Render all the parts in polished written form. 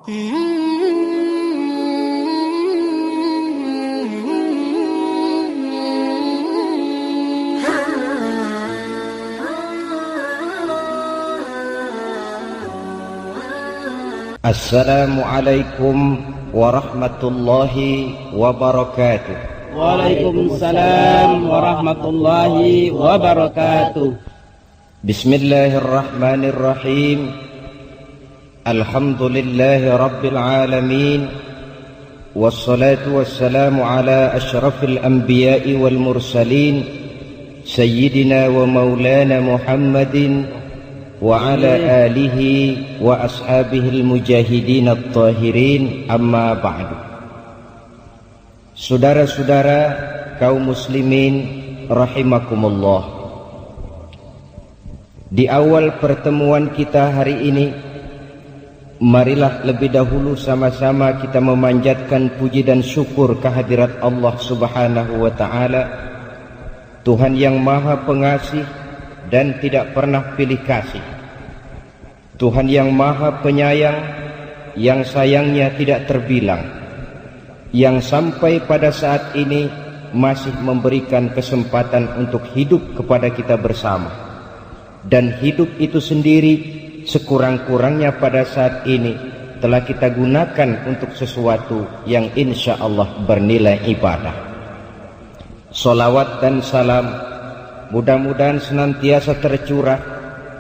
Assalamualaikum warahmatullahi wabarakatuh. Waalaikumsalam warahmatullahi wabarakatuh. Bismillahirrahmanirrahim. Alhamdulillahi rabbil alamin. Wassalatu wassalamu ala ashrafil anbiya'i wal mursalin, sayyidina wa maulana Muhammadin wa ala alihi wa ashabihil mujahidin at-tahirin, amma ba'du. Saudara-saudara kaum muslimin rahimakumullah, di awal pertemuan kita hari ini, marilah lebih dahulu sama-sama kita memanjatkan puji dan syukur kehadirat Allah Subhanahu wa ta'ala, Tuhan yang maha pengasih dan tidak pernah pilih kasih, Tuhan yang maha penyayang, yang sayangnya tidak terbilang, yang sampai pada saat ini masih memberikan kesempatan untuk hidup kepada kita bersama. Dan hidup itu sendiri sekurang-kurangnya pada saat ini telah kita gunakan untuk sesuatu yang insya Allah bernilai ibadah. Salawat dan salam mudah-mudahan senantiasa tercurah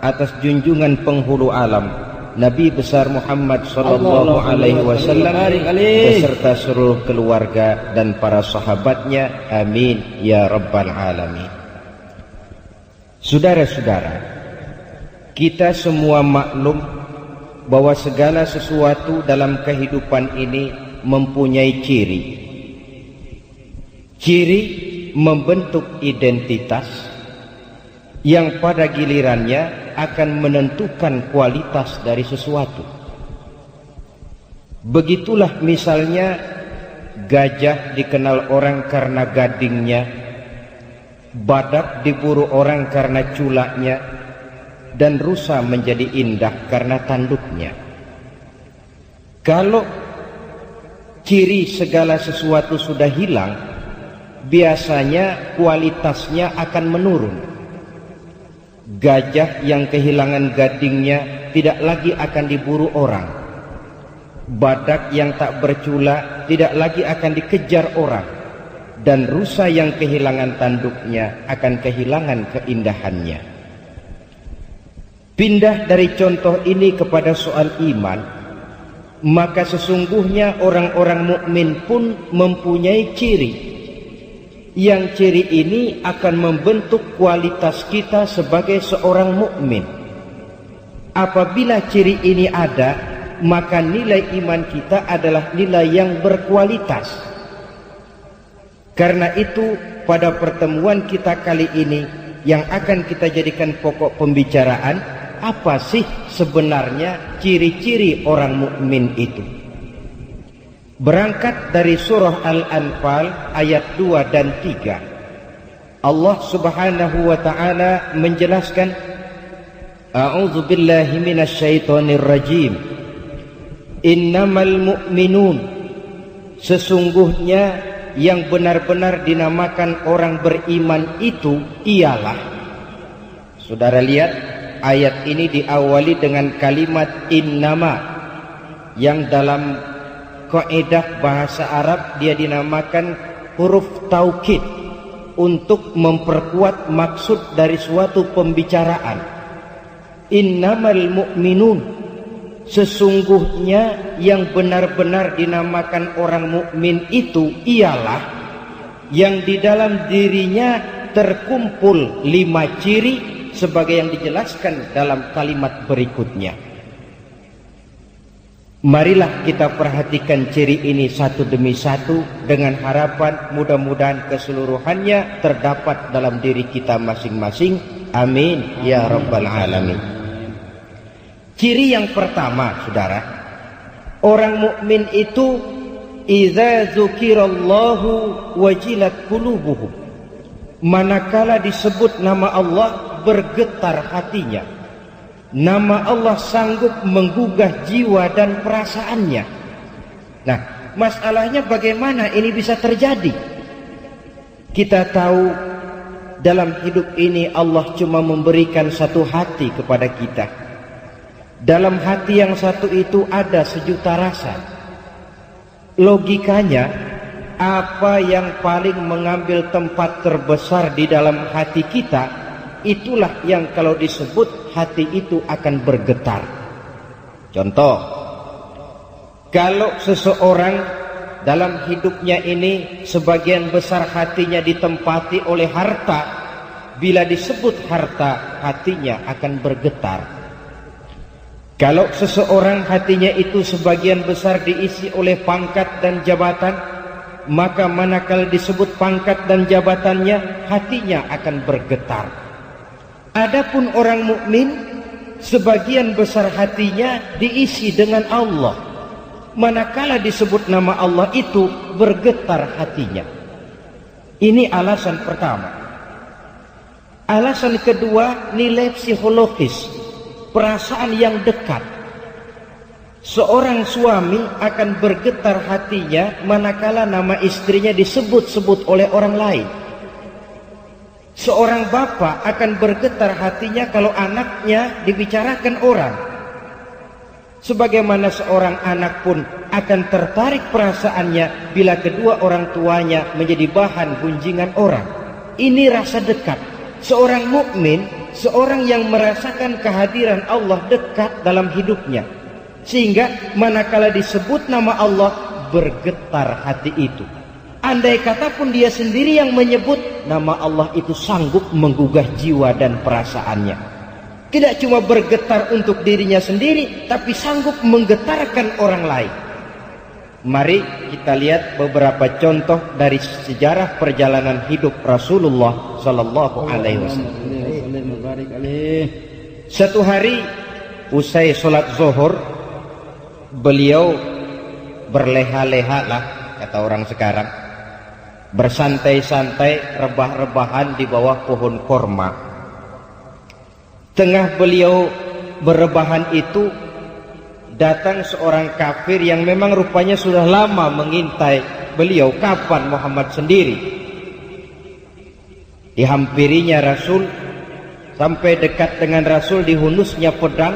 atas junjungan penghulu alam, Nabi besar Muhammad sallallahu alaihi wasallam beserta seluruh keluarga dan para sahabatnya, amin ya rabbal alamin. Saudara-saudara, kita semua maklum bahwa segala sesuatu dalam kehidupan ini mempunyai ciri. Ciri membentuk identitas yang pada gilirannya akan menentukan kualitas dari sesuatu. Begitulah misalnya gajah dikenal orang karena gadingnya, badak diburu orang karena culaknya, dan rusa menjadi indah karena tanduknya. Kalau ciri segala sesuatu sudah hilang, biasanya kualitasnya akan menurun. Gajah yang kehilangan gadingnya tidak lagi akan diburu orang. Badak yang tak bercula tidak lagi akan dikejar orang. Dan rusa yang kehilangan tanduknya akan kehilangan keindahannya. Pindah dari contoh ini kepada soal iman, maka sesungguhnya orang-orang mukmin pun mempunyai ciri. Yang ciri ini akan membentuk kualitas kita sebagai seorang mukmin. Apabila ciri ini ada, maka nilai iman kita adalah nilai yang berkualitas. Karena itu pada pertemuan kita kali ini yang akan kita jadikan pokok pembicaraan, apa sih sebenarnya ciri-ciri orang mukmin itu? Berangkat dari surah Al-Anfal ayat 2 dan 3, Allah subhanahu wa ta'ala menjelaskan, A'udzu billahi minasyaitonir rajim. Innamal mu'minun, sesungguhnya yang benar-benar dinamakan orang beriman itu ialah. Saudara lihat, ayat ini diawali dengan kalimat innama, yang dalam kaidah bahasa Arab dia dinamakan huruf taukid untuk memperkuat maksud dari suatu pembicaraan. Innamal mu'minun, sesungguhnya yang benar-benar dinamakan orang mukmin itu ialah yang di dalam dirinya terkumpul 5 ciri sebagai yang dijelaskan dalam kalimat berikutnya. Marilah kita perhatikan ciri ini satu demi satu dengan harapan mudah-mudahan keseluruhannya terdapat dalam diri kita masing-masing. Amin ya rabbal alamin. Ciri yang pertama, saudara, orang mukmin itu idza dzukirallahu wajilat qulubuhum, manakala disebut nama Allah bergetar hatinya. Nama Allah sanggup menggugah jiwa dan perasaannya. Nah, masalahnya bagaimana ini bisa terjadi? Kita tahu dalam hidup ini Allah cuma memberikan satu hati kepada kita. Dalam hati yang satu itu ada sejuta rasa. Logikanya, apa yang paling mengambil tempat terbesar di dalam hati kita, itulah yang kalau disebut hati itu akan bergetar. Contoh, kalau seseorang dalam hidupnya ini sebagian besar hatinya ditempati oleh harta, bila disebut harta, hatinya akan bergetar. Kalau seseorang hatinya itu sebagian besar diisi oleh pangkat dan jabatan, maka manakala disebut pangkat dan jabatannya, hatinya akan bergetar. Adapun orang mukmin, sebagian besar hatinya diisi dengan Allah. Manakala disebut nama Allah itu, bergetar hatinya. Ini alasan pertama. Alasan kedua, nilai psikologis, perasaan yang dekat. Seorang suami akan bergetar hatinya manakala nama istrinya disebut-sebut oleh orang lain. Seorang bapak akan bergetar hatinya kalau anaknya dibicarakan orang. Sebagaimana seorang anak pun akan tertarik perasaannya bila kedua orang tuanya menjadi bahan gunjingan orang. Ini rasa dekat. Seorang mukmin, seorang yang merasakan kehadiran Allah dekat dalam hidupnya. Sehingga manakala disebut nama Allah, bergetar hati itu. Andai kata pun dia sendiri yang menyebut, nama Allah itu sanggup menggugah jiwa dan perasaannya. Tidak cuma bergetar untuk dirinya sendiri, tapi sanggup menggetarkan orang lain. Mari kita lihat beberapa contoh dari sejarah perjalanan hidup Rasulullah Sallallahu Alaihi Wasallam. Satu hari usai sholat zuhur, beliau berleha-leha lah, kata orang sekarang, bersantai-santai, rebah-rebahan di bawah pohon korma. Tengah beliau berebahan itu, datang seorang kafir yang memang rupanya sudah lama mengintai beliau, kapan Muhammad sendiri. Dihampirinya Rasul, sampai dekat dengan Rasul, dihunusnya pedang.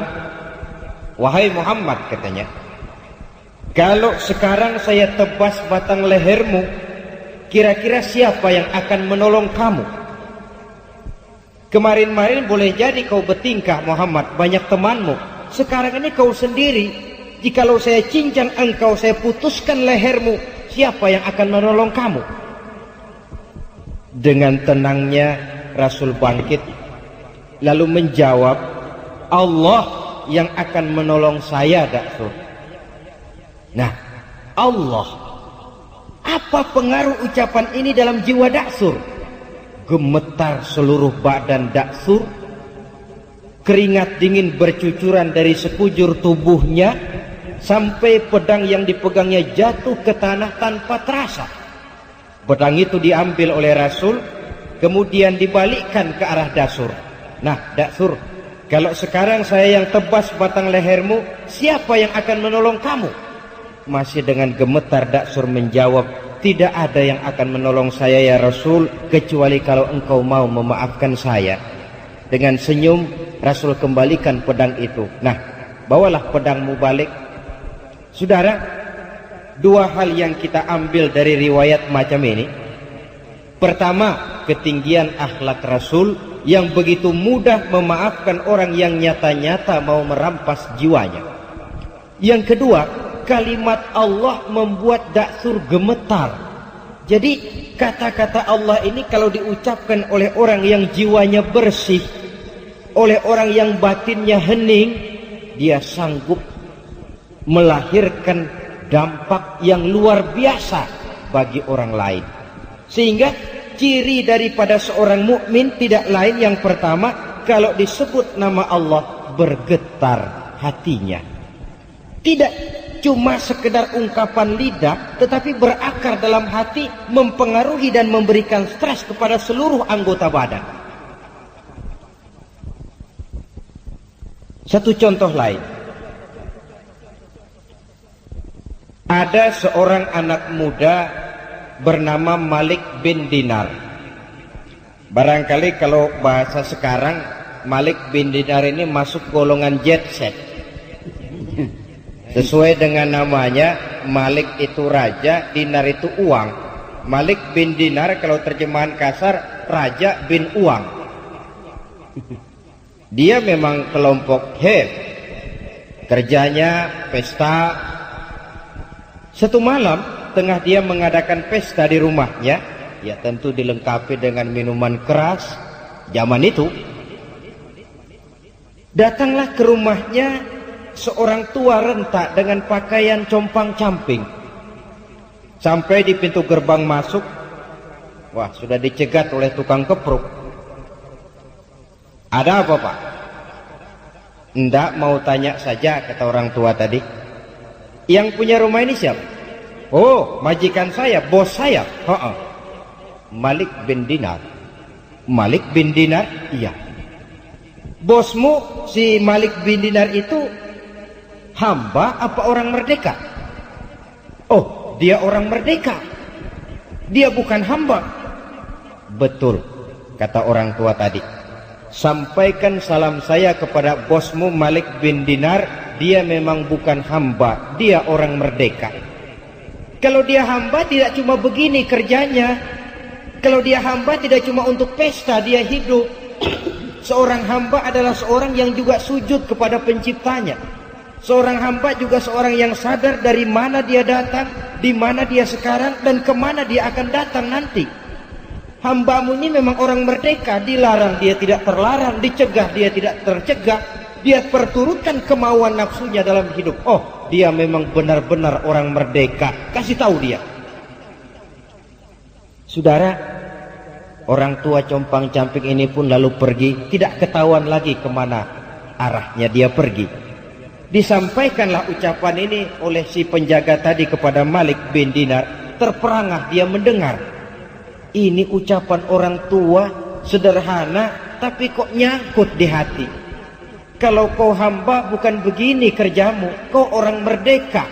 Wahai Muhammad, katanya, kalau sekarang saya tebas batang lehermu, kira-kira siapa yang akan menolong kamu? Kemarin-marin boleh jadi kau bertingkah Muhammad, banyak temanmu. Sekarang ini kau sendiri. Jikalau saya cincang engkau, saya putuskan lehermu, siapa yang akan menolong kamu? Dengan tenangnya Rasul bangkit, lalu menjawab, Allah yang akan menolong saya, Daksur. Nah, Allah. Apa pengaruh ucapan ini dalam jiwa Daksur? Gemetar seluruh badan Daksur, keringat dingin bercucuran dari sekujur tubuhnya, sampai pedang yang dipegangnya jatuh ke tanah tanpa terasa. Pedang itu diambil oleh Rasul, kemudian dibalikkan ke arah Daksur. Nah, Daksur, kalau sekarang saya yang tebas batang lehermu, siapa yang akan menolong kamu? Masih dengan gemetar Daksur menjawab, tidak ada yang akan menolong saya ya Rasul, kecuali kalau engkau mau memaafkan saya. Dengan senyum Rasul kembalikan pedang itu. Nah, bawalah pedangmu balik. Saudara, dua hal yang kita ambil dari riwayat macam ini. Pertama, ketinggian akhlak Rasul yang begitu mudah memaafkan orang yang nyata-nyata mau merampas jiwanya. Yang kedua, kalimat Allah membuat Daksur gemetar. Jadi kata-kata Allah ini kalau diucapkan oleh orang yang jiwanya bersih, oleh orang yang batinnya hening, dia sanggup melahirkan dampak yang luar biasa bagi orang lain. Sehingga ciri daripada seorang mukmin tidak lain, yang pertama, kalau disebut nama Allah bergetar hatinya. Tidak cuma sekedar ungkapan lidah, tetapi berakar dalam hati, mempengaruhi dan memberikan stres kepada seluruh anggota badan. Satu contoh lain. Ada seorang anak muda bernama Malik bin Dinar. Barangkali kalau bahasa sekarang, Malik bin Dinar ini masuk golongan jet set. Sesuai dengan namanya, Malik itu raja, Dinar itu uang. Malik bin Dinar kalau terjemahan kasar, raja bin uang. Dia memang kelompok head. Kerjanya pesta. Satu malam, tengah dia mengadakan pesta di rumahnya, ya tentu dilengkapi dengan minuman keras zaman itu. Datanglah ke rumahnya seorang tua renta dengan pakaian compang-camping. Sampai di pintu gerbang masuk, wah sudah dicegat oleh tukang kepruk. Ada apa, Pak? Enggak, mau tanya saja, kata orang tua tadi. Yang punya rumah ini siapa? Oh, majikan saya, bos saya. Malik bin Dinar. Malik bin Dinar? Iya. Bosmu si Malik bin Dinar itu hamba apa orang merdeka? Oh, dia orang merdeka. Dia bukan hamba. Betul, kata orang tua tadi. Sampaikan salam saya kepada bosmu Malik bin Dinar. Dia memang bukan hamba, dia orang merdeka. Kalau dia hamba tidak cuma begini kerjanya. Kalau dia hamba tidak cuma untuk pesta dia hidup. Seorang hamba adalah seorang yang juga sujud kepada penciptanya. Seorang hamba juga seorang yang sadar dari mana dia datang, di mana dia sekarang, dan kemana dia akan datang nanti. Hambamu ini memang orang merdeka, dilarang dia tidak terlarang, dicegah dia tidak tercegah. Dia perturutkan kemauan nafsunya dalam hidup. Oh, dia memang benar-benar orang merdeka. Kasih tahu dia. Saudara, orang tua compang-camping ini pun lalu pergi. Tidak ketahuan lagi kemana arahnya dia pergi. Disampaikanlah ucapan ini oleh si penjaga tadi kepada Malik bin Dinar. Terperangah dia mendengar. Ini ucapan orang tua sederhana, tapi kok nyangkut di hati. Kalau kau hamba bukan begini kerjamu. Kau orang merdeka.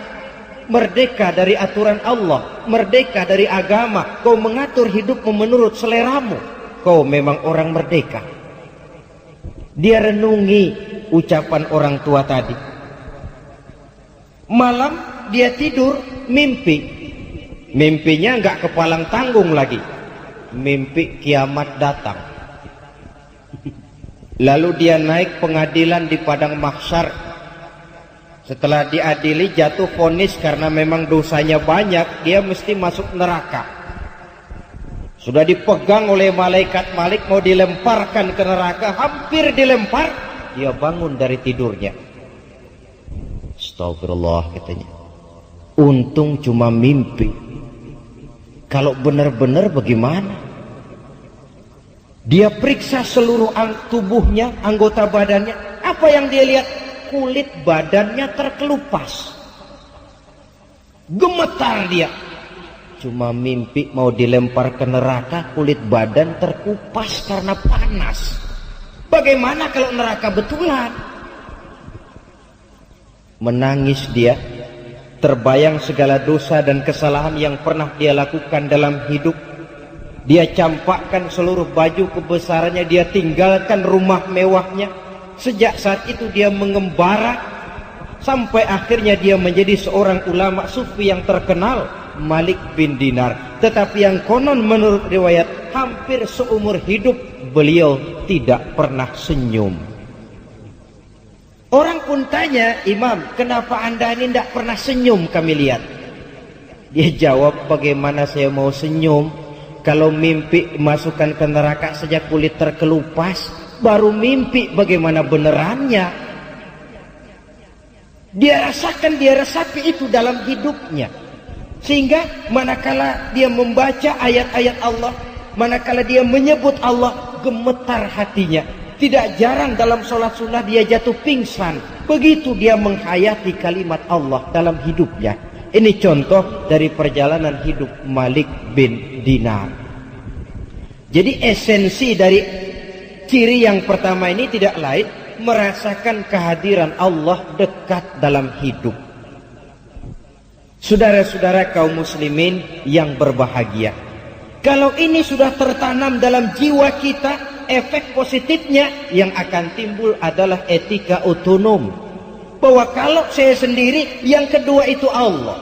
Merdeka dari aturan Allah. Merdeka dari agama. Kau mengatur hidupmu menurut seleramu. Kau memang orang merdeka. Dia renungi ucapan orang tua tadi. Malam dia tidur mimpi. Mimpinya enggak kepalang tanggung lagi. Mimpi kiamat datang. Lalu dia naik pengadilan di padang mahsyar. Setelah diadili jatuh vonis karena memang dosanya banyak, dia mesti masuk neraka. Sudah dipegang oleh malaikat Malik mau dilemparkan ke neraka, hampir dilempar, dia bangun dari tidurnya. Astagfirullah, katanya. Untung cuma mimpi. Kalau benar-benar bagaimana? Dia periksa seluruh tubuhnya, anggota badannya. Apa yang dia lihat? Kulit badannya terkelupas. Gemetar dia. Cuma mimpi mau dilempar ke neraka, kulit badan terkupas karena panas. Bagaimana kalau neraka betulan? Menangis dia. Terbayang segala dosa dan kesalahan yang pernah dia lakukan dalam hidup. Dia campakkan seluruh baju kebesarannya, dia tinggalkan rumah mewahnya. Sejak saat itu dia mengembara sampai akhirnya dia menjadi seorang ulama sufi yang terkenal, Malik bin Dinar. Tetapi yang konon menurut riwayat, hampir seumur hidup beliau tidak pernah senyum. Orang pun tanya, Imam, kenapa anda ini tidak pernah senyum kami lihat? Dia jawab, bagaimana saya mau senyum? Kalau mimpi masukkan ke neraka saja kulit terkelupas, baru mimpi bagaimana benerannya. Dia rasakan, dia resapi itu dalam hidupnya. Sehingga manakala dia membaca ayat-ayat Allah, manakala dia menyebut Allah, gemetar hatinya. Tidak jarang dalam sholat sunnah dia jatuh pingsan. Begitu dia menghayati kalimat Allah dalam hidupnya. Ini contoh dari perjalanan hidup Malik bin Dinar. Jadi esensi dari ciri yang pertama ini tidak lain, merasakan kehadiran Allah dekat dalam hidup. Saudara-saudara kaum muslimin yang berbahagia, kalau ini sudah tertanam dalam jiwa kita, efek positifnya yang akan timbul adalah etika otonom. Bahwa kalau saya sendiri, yang kedua itu Allah.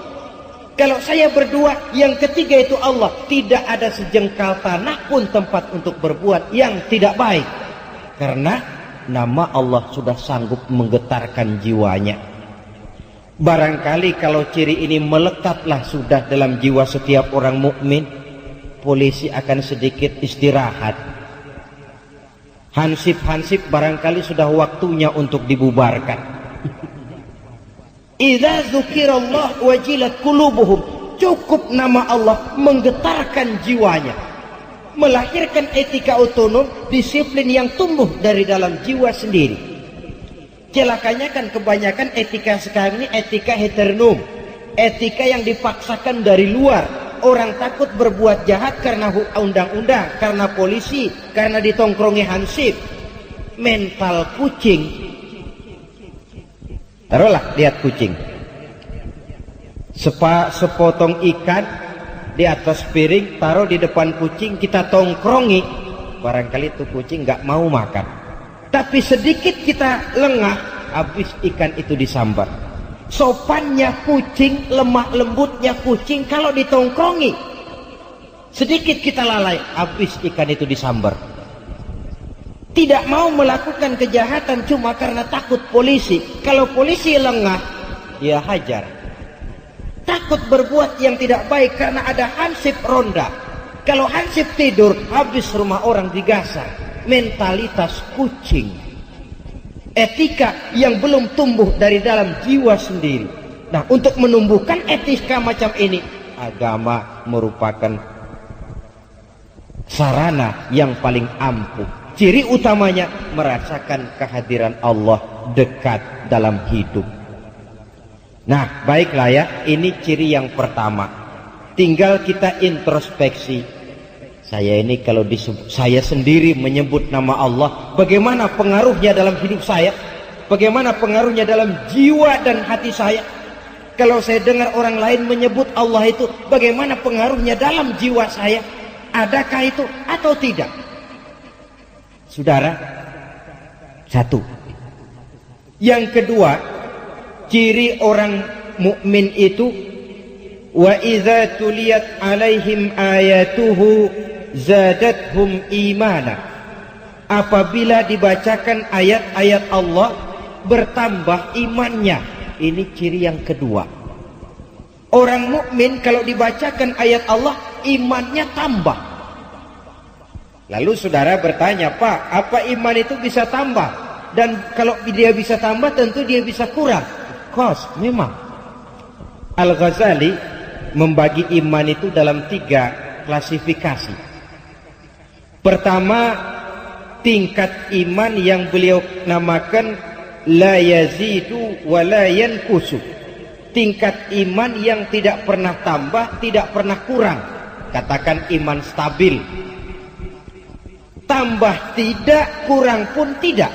Kalau saya berdua, yang ketiga itu Allah. Tidak ada sejengkal tanah pun tempat untuk berbuat yang tidak baik. Karena nama Allah sudah sanggup menggetarkan jiwanya. Barangkali kalau ciri ini melekatlah sudah dalam jiwa setiap orang mukmin, polisi akan sedikit istirahat. Hansip-hansip barangkali sudah waktunya untuk dibubarkan. Idza dzukirallah wajilat qulubuhum. Cukup nama Allah menggetarkan jiwanya, melahirkan etika otonom, disiplin yang tumbuh dari dalam jiwa sendiri. Celakanya kan kebanyakan etika sekarang ini etika heteronom, etika yang dipaksakan dari luar. Orang takut berbuat jahat karena undang-undang, karena polisi, karena ditongkrongi hansip. Mental kucing. Taruhlah lihat kucing, sepotong ikan di atas piring, taruh di depan kucing, kita tongkrongi, barangkali itu kucing nggak mau makan. Tapi sedikit kita lengah, habis ikan itu disambar. Sopannya kucing, lemah lembutnya kucing, kalau ditongkrongi, sedikit kita lalai, habis ikan itu disambar. Tidak mau melakukan kejahatan cuma karena takut polisi. Kalau polisi lengah, dia hajar. Takut berbuat yang tidak baik karena ada hansip ronda. Kalau hansip tidur, habis rumah orang digasak. Mentalitas kucing, etika yang belum tumbuh dari dalam jiwa sendiri. Nah, untuk menumbuhkan etika macam ini, agama merupakan sarana yang paling ampuh. Ciri utamanya merasakan kehadiran Allah dekat dalam hidup. Nah, baiklah ya, ini ciri yang pertama. Tinggal kita introspeksi. Saya ini kalau saya sendiri menyebut nama Allah, bagaimana pengaruhnya dalam hidup saya? Bagaimana pengaruhnya dalam jiwa dan hati saya? Kalau saya dengar orang lain menyebut Allah itu, bagaimana pengaruhnya dalam jiwa saya? Adakah itu atau tidak? Saudara, satu. Yang kedua, ciri orang mukmin itu, wa idza tuliyat alaihim ayatuhu zadathum imana. Apabila dibacakan ayat-ayat Allah, bertambah imannya. Ini ciri yang kedua. Orang mukmin kalau dibacakan ayat Allah, imannya tambah. Lalu saudara bertanya, Pak, apa iman itu bisa tambah? Dan kalau dia bisa tambah, tentu dia bisa kurang. Memang Al-Ghazali membagi iman itu dalam 3 klasifikasi. Pertama, tingkat iman yang beliau namakan la yazidu wa la yanqusu. Tingkat iman yang tidak pernah tambah, tidak pernah kurang. Katakan iman stabil. Tambah tidak, kurang pun tidak.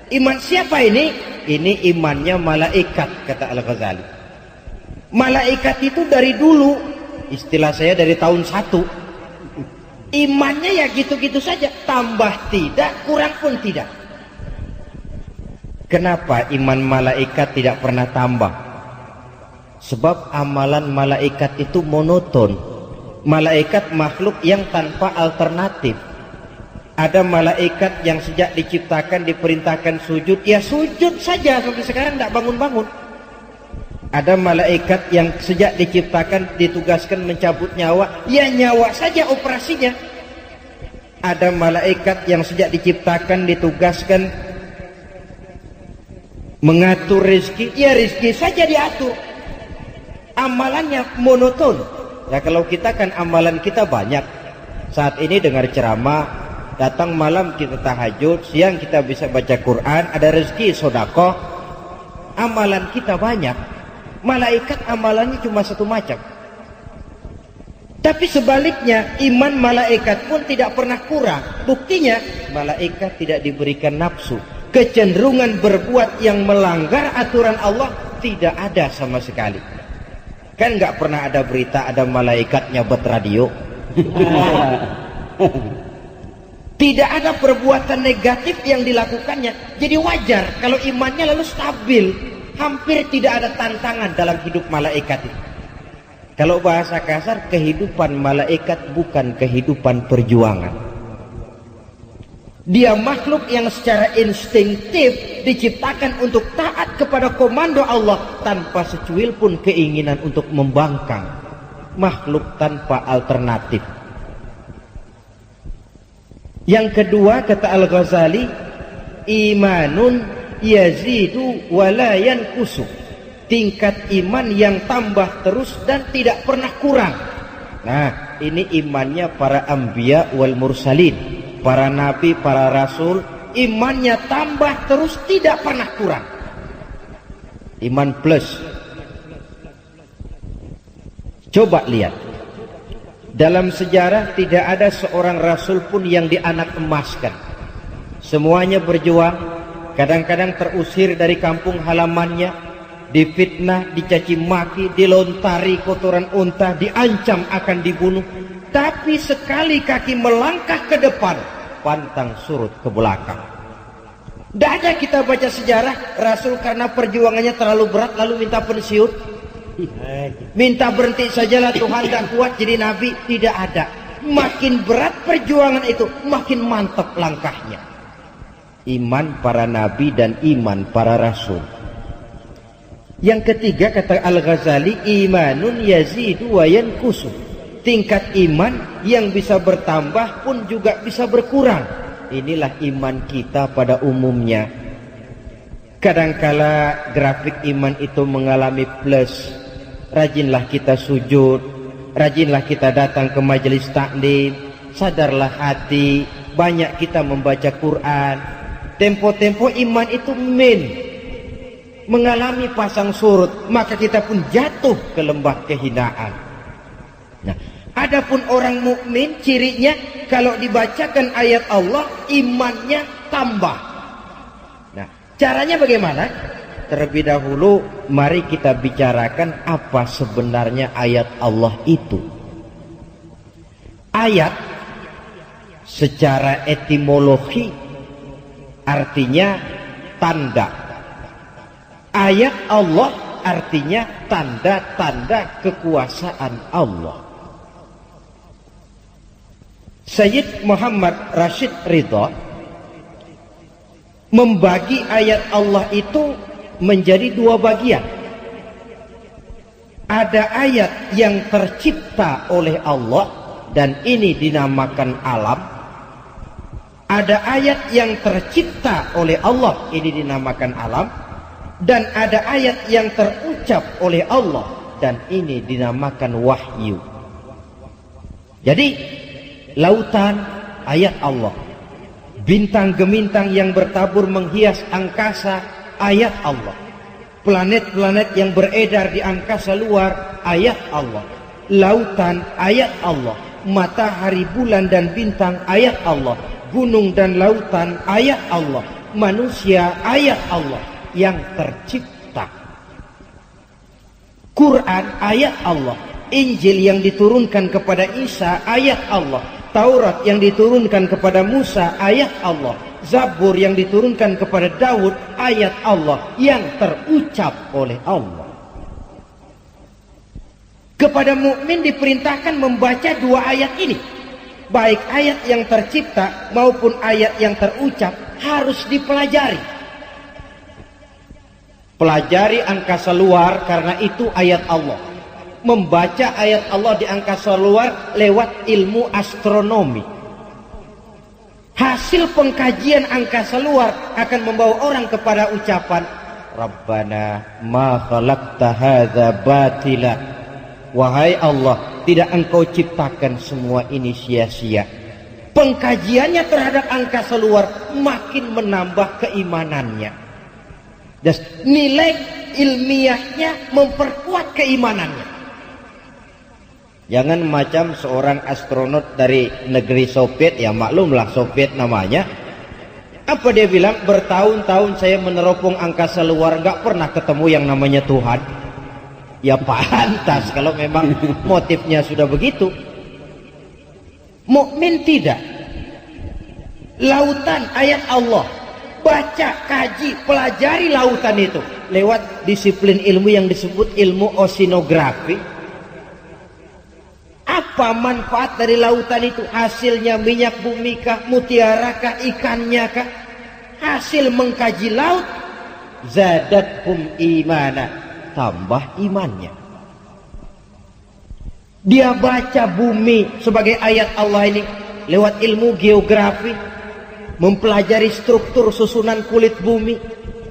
Iman siapa ini? Ini imannya malaikat, kata Al-Ghazali. Malaikat itu dari dulu, istilah saya dari tahun 1. Imannya ya gitu-gitu saja, tambah tidak, kurang pun tidak. Kenapa iman malaikat tidak pernah tambah? Sebab amalan malaikat itu monoton. Malaikat makhluk yang tanpa alternatif. Ada malaikat yang sejak diciptakan diperintahkan sujud, ya sujud saja sampai sekarang tidak bangun-bangun. Ada malaikat yang sejak diciptakan ditugaskan mencabut nyawa, ya nyawa saja operasinya. Ada malaikat yang sejak diciptakan ditugaskan mengatur rezeki, ya rezeki saja diatur. Amalannya monoton. Ya kalau kita kan amalan kita banyak. Saat ini dengar ceramah, datang malam kita tahajud, siang kita bisa baca Quran, ada rezeki sedekah. Amalan kita banyak. Malaikat amalannya cuma satu macam. Tapi sebaliknya, iman malaikat pun tidak pernah kurang. Buktinya, malaikat tidak diberikan nafsu. kecenderungan berbuat yang melanggar aturan Allah tidak ada sama sekali. Kan nggak pernah ada berita ada malaikat nyabet radio. Tidak ada perbuatan negatif yang dilakukannya. Jadi wajar kalau imannya lalu stabil. Hampir tidak ada tantangan dalam hidup malaikat itu. Kalau bahasa kasar, kehidupan malaikat bukan kehidupan perjuangan. Dia makhluk yang secara instinktif diciptakan untuk taat kepada komando Allah tanpa secuil pun keinginan untuk membangkang. Makhluk tanpa alternatif. Yang kedua, kata Al-Ghazali, imanun yazidu wala yanqusu. Tingkat iman yang tambah terus dan tidak pernah kurang. Nah, ini imannya para anbiya wal mursalin, para nabi, para rasul, imannya tambah terus tidak pernah kurang. Iman plus. Coba lihat, dalam sejarah tidak ada seorang rasul pun yang dianak emaskan. Semuanya berjuang. Kadang-kadang terusir dari kampung halamannya, difitnah, dicaci maki, dilontari kotoran unta, diancam akan dibunuh. Tapi sekali kaki melangkah ke depan, pantang surut ke belakang. Tidak ada kita baca sejarah rasul karena perjuangannya terlalu berat lalu minta pensiun. Minta berhenti sajalah, Tuhan tak kuat jadi nabi. Tidak ada. Makin berat perjuangan itu, makin mantap langkahnya. Iman para nabi dan iman para rasul. Yang ketiga, kata Al-Ghazali, imanun yazidu wa yanqusu. Tingkat iman yang bisa bertambah pun juga bisa berkurang. Inilah iman kita pada umumnya. Kadangkala grafik iman itu mengalami plus. Rajinlah kita sujud, rajinlah kita datang ke majelis taklim, sadarlah hati, banyak kita membaca Quran. Tempo-tempo iman itu mengalami pasang surut, maka kita pun jatuh ke lembah kehinaan. Nah, adapun orang mukmin cirinya kalau dibacakan ayat Allah imannya tambah. Nah, caranya bagaimana? Terlebih dahulu mari kita bicarakan apa sebenarnya ayat Allah itu. Ayat secara etimologi artinya tanda. Ayat Allah artinya tanda-tanda kekuasaan Allah. Sayyid Muhammad Rashid Ridha membagi ayat Allah itu menjadi dua bagian. Ada ayat yang tercipta oleh Allah dan ini dinamakan alam. Ada ayat yang tercipta oleh Allah, ini dinamakan alam. Dan ada ayat yang terucap oleh Allah, dan ini dinamakan wahyu. Jadi, lautan, ayat Allah. Bintang gemintang yang bertabur menghias angkasa, ayat Allah. Planet-planet yang beredar di angkasa luar, ayat Allah. Lautan, ayat Allah. Matahari, bulan, dan bintang, ayat Allah. Gunung dan lautan, ayat Allah. Manusia, ayat Allah yang tercipta. Quran, ayat Allah. Injil yang diturunkan kepada Isa, ayat Allah. Taurat yang diturunkan kepada Musa, ayat Allah. Zabur yang diturunkan kepada Daud, ayat Allah yang terucap oleh Allah. Kepada mukmin diperintahkan membaca dua ayat ini. Baik ayat yang tercipta maupun ayat yang terucap harus dipelajari. Pelajari angkasa luar karena itu ayat Allah. Membaca ayat Allah di angkasa luar lewat ilmu astronomi. Hasil pengkajian angkasa luar akan membawa orang kepada ucapan Rabbana ma khalaqta hadza batila. Wahai Allah, tidak engkau ciptakan semua ini sia-sia. Pengkajiannya terhadap angkasa luar makin menambah keimanannya. Dan nilai ilmiahnya memperkuat keimanannya. Jangan macam seorang astronot dari negeri Soviet, ya maklumlah Soviet namanya. Apa dia bilang? Bertahun-tahun saya meneropong angkasa luar, nggak pernah ketemu yang namanya Tuhan. Ya pantas kalau memang motifnya sudah begitu. Mukmin tidak. Lautan ayat Allah, baca, kaji, pelajari lautan itu lewat disiplin ilmu yang disebut ilmu oceanografi. Apa manfaat dari lautan itu? Hasilnya minyak bumi kah, mutiara kah, ikannya kah? Hasil mengkaji laut, zadathum imana, tambah imannya. Dia baca bumi sebagai ayat Allah ini lewat ilmu geografi, mempelajari struktur susunan kulit bumi,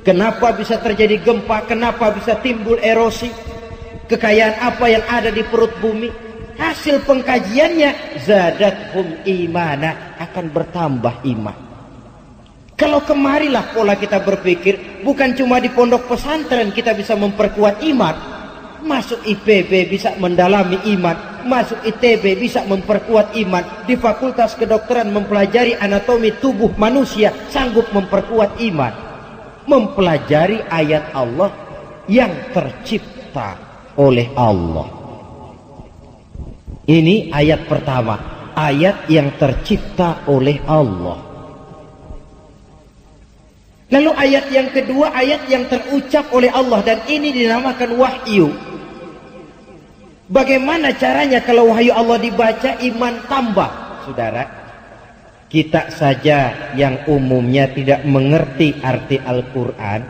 kenapa bisa terjadi gempa, kenapa bisa timbul erosi, kekayaan apa yang ada di perut bumi. Hasil pengkajiannya zadathum imana, akan bertambah iman. Kalau kemarilah pola kita berpikir, bukan cuma di pondok pesantren kita bisa memperkuat iman. Masuk IPB bisa mendalami iman, masuk ITB bisa memperkuat iman, di fakultas kedokteran mempelajari anatomi tubuh manusia sanggup memperkuat iman. Mempelajari ayat Allah yang tercipta oleh Allah. Ini ayat pertama, ayat yang tercipta oleh Allah. Lalu ayat yang kedua, ayat yang terucap oleh Allah, dan ini dinamakan wahyu. Bagaimana caranya kalau wahyu Allah dibaca, iman tambah? Saudara, kita saja yang umumnya tidak mengerti arti Al-Quran,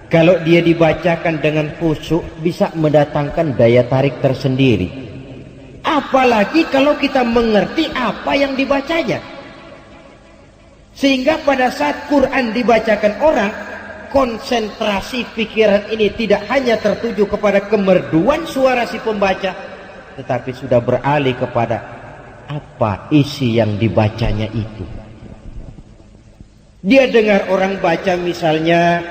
kalau dia dibacakan dengan khusyuk bisa mendatangkan daya tarik tersendiri. Apalagi kalau kita mengerti apa yang dibacanya. Sehingga pada saat Quran dibacakan orang, konsentrasi pikiran ini tidak hanya tertuju kepada kemerduan suara si pembaca, tetapi sudah beralih kepada apa isi yang dibacanya itu. Dia dengar orang baca misalnya,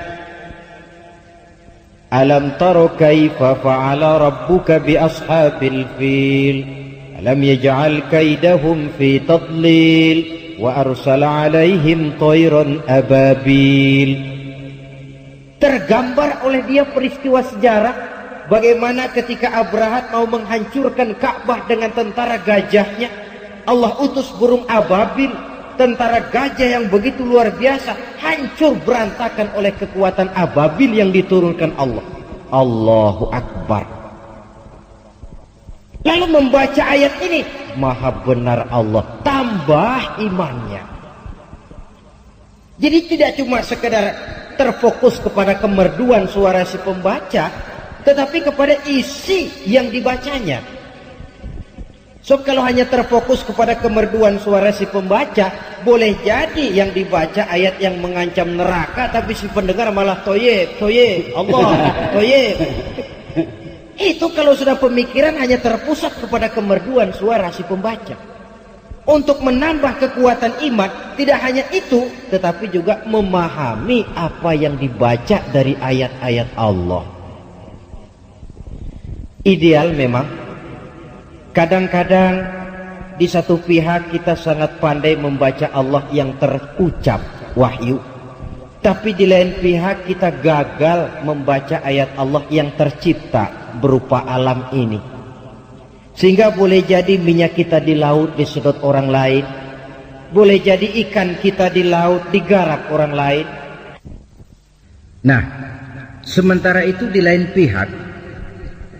alam taro kaifa fa'ala rabbuka bi ashabil fil alam yaj'al kaidahum fi tadlil wa arsala alaihim tayran ababil. Tergambar oleh dia peristiwa sejarah bagaimana ketika Abrahat mau menghancurkan Ka'bah dengan tentara gajahnya, Allah utus burung ababil, tentara gajah yang begitu luar biasa, hancur berantakan oleh kekuatan ababil yang diturunkan Allah. Allahu Akbar. Lalu membaca ayat ini, maha benar Allah, tambah imannya. Jadi tidak cuma sekedar terfokus kepada kemerduan suara si pembaca, tetapi kepada isi yang dibacanya. So kalau hanya terfokus kepada kemerduan suara si pembaca, boleh jadi yang dibaca ayat yang mengancam neraka, tapi si pendengar malah toyib, toyib, Allah, toyib. Itu kalau sudah pemikiran hanya terpusat kepada kemerduan suara si pembaca. Untuk menambah kekuatan iman, tidak hanya itu, tetapi juga memahami apa yang dibaca dari ayat-ayat Allah. Ideal memang, kadang-kadang di satu pihak kita sangat pandai membaca Allah yang terucap, wahyu. Tapi di lain pihak kita gagal membaca ayat Allah yang tercipta berupa alam ini. Sehingga boleh jadi minyak kita di laut disedot orang lain, boleh jadi ikan kita di laut digarap orang lain. Nah, sementara itu di lain pihak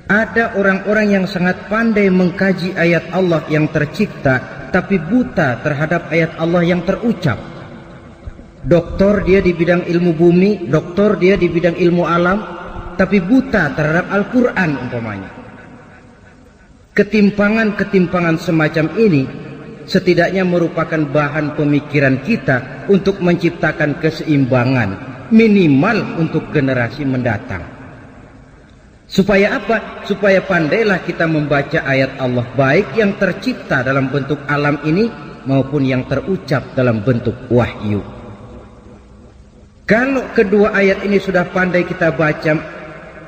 ada orang-orang yang sangat pandai mengkaji ayat Allah yang tercipta, tapi buta terhadap ayat Allah yang terucap. Doktor dia di bidang ilmu bumi, doktor dia di bidang ilmu alam, tapi buta terhadap Al-Quran umpamanya. Ketimpangan-ketimpangan semacam ini setidaknya merupakan bahan pemikiran kita untuk menciptakan keseimbangan minimal untuk generasi mendatang. Supaya apa? Supaya pandailah kita membaca ayat Allah, baik yang tercipta dalam bentuk alam ini maupun yang terucap dalam bentuk wahyu. Kalau kedua ayat ini sudah pandai kita baca,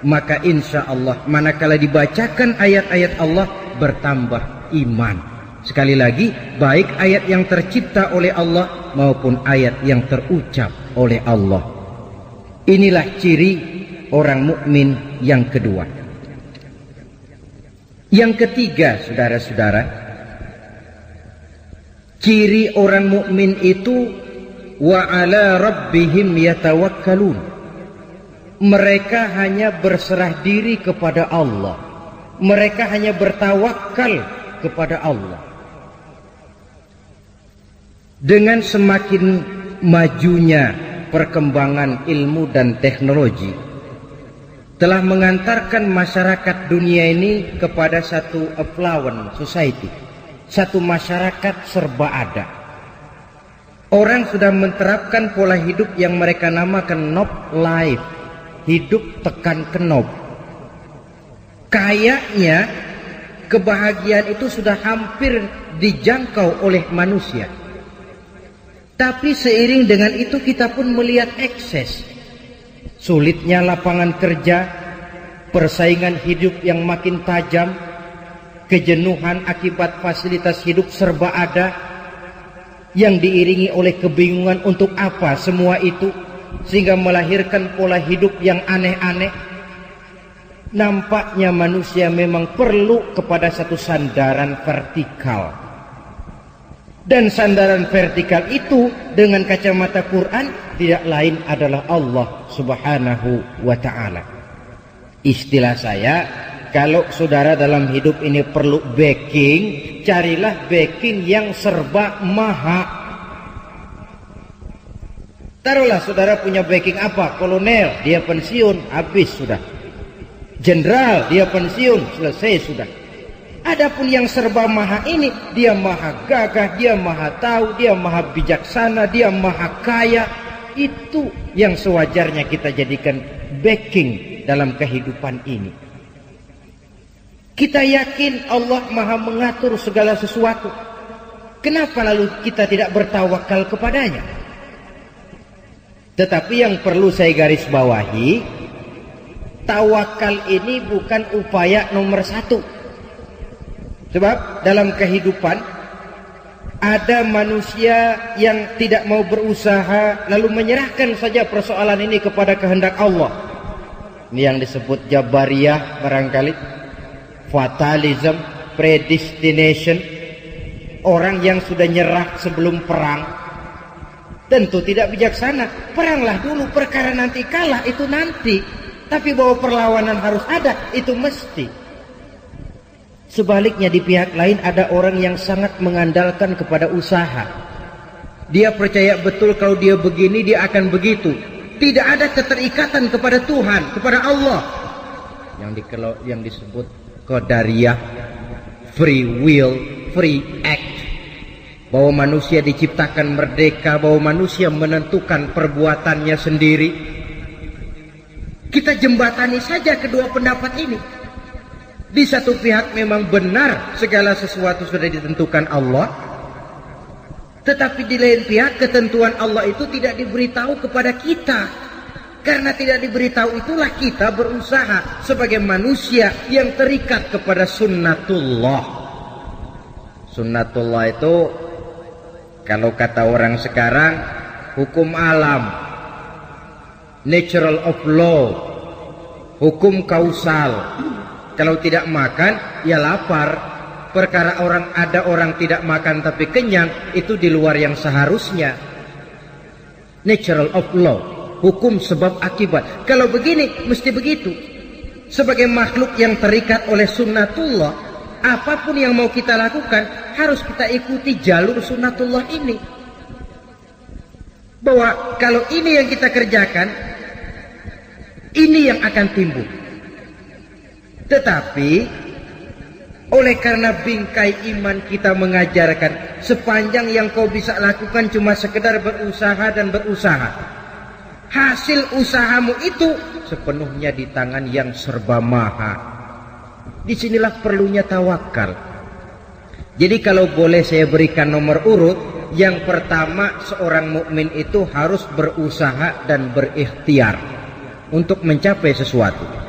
maka insya Allah manakala dibacakan ayat-ayat Allah bertambah iman. Sekali lagi, baik ayat yang tercipta oleh Allah maupun ayat yang terucap oleh Allah. Inilah ciri orang mukmin yang kedua. Yang ketiga, saudara-saudara, ciri orang mukmin itu wa ala rabbihim yatawakkalun. Mereka hanya berserah diri kepada Allah. Mereka hanya bertawakal kepada Allah. Dengan semakin majunya perkembangan ilmu dan teknologi telah mengantarkan masyarakat dunia ini kepada satu affluent society, satu masyarakat serba ada. Orang sudah menerapkan pola hidup yang mereka namakan knob life, hidup tekan knob. Kayaknya kebahagiaan itu sudah hampir dijangkau oleh manusia. Tapi seiring dengan itu kita pun melihat ekses. Sulitnya lapangan kerja, persaingan hidup yang makin tajam, kejenuhan akibat fasilitas hidup serba ada, yang diiringi oleh kebingungan untuk apa semua itu, sehingga melahirkan pola hidup yang aneh-aneh. Nampaknya manusia memang perlu kepada satu sandaran vertikal. Dan sandaran vertikal itu dengan kacamata Quran tidak lain adalah Allah Subhanahu wa ta'ala. Istilah saya, kalau saudara dalam hidup ini perlu backing, carilah backing yang serba maha. Taruhlah saudara punya backing apa? Kolonel, dia pensiun, habis sudah. Jenderal, dia pensiun, selesai sudah. Adapun yang serba maha ini, dia maha gagah, dia maha tahu, dia maha bijaksana, dia maha kaya. Itu yang sewajarnya kita jadikan backing dalam kehidupan ini. Kita yakin Allah maha mengatur segala sesuatu. Kenapa lalu kita tidak bertawakal kepadanya? Tetapi yang perlu saya garis bawahi, tawakal ini bukan upaya nomor satu. Sebab dalam kehidupan ada manusia yang tidak mau berusaha lalu menyerahkan saja persoalan ini kepada kehendak Allah. Ini yang disebut Jabariyah barangkali, fatalism, predestination. Orang yang sudah nyerah sebelum perang tentu tidak bijaksana. Peranglah dulu, perkara nanti kalah itu nanti. Tapi bahwa perlawanan harus ada itu mesti. Sebaliknya di pihak lain ada orang yang sangat mengandalkan kepada usaha. Dia percaya betul kalau dia begini dia akan begitu. Tidak ada keterikatan kepada Tuhan, kepada Allah. Yang disebut qadariyah, free will, free act. Bahwa manusia diciptakan merdeka, bahwa manusia menentukan perbuatannya sendiri. Kita jembatani saja kedua pendapat ini. Di satu pihak memang benar segala sesuatu sudah ditentukan Allah, tetapi di lain pihak ketentuan Allah itu tidak diberitahu kepada kita. Karena tidak diberitahu itulah kita berusaha sebagai manusia yang terikat kepada sunnatullah. Sunnatullah itu kalau kata orang sekarang hukum alam, natural of law, hukum kausal. Kalau tidak makan, ya lapar. Perkara ada orang tidak makan tapi kenyang, itu di luar yang seharusnya. Natural of law, hukum sebab akibat. Kalau begini, mesti begitu. Sebagai makhluk yang terikat oleh sunnatullah, apapun yang mau kita lakukan, harus kita ikuti jalur sunnatullah ini. Bahwa kalau ini yang kita kerjakan, ini yang akan timbul. Tetapi oleh karena bingkai iman kita mengajarkan sepanjang yang kau bisa lakukan cuma sekedar berusaha dan berusaha, hasil usahamu itu sepenuhnya di tangan yang serba maha. Disinilah perlunya tawakal. Jadi kalau boleh saya berikan nomor urut, yang pertama seorang mukmin itu harus berusaha dan berikhtiar untuk mencapai sesuatu.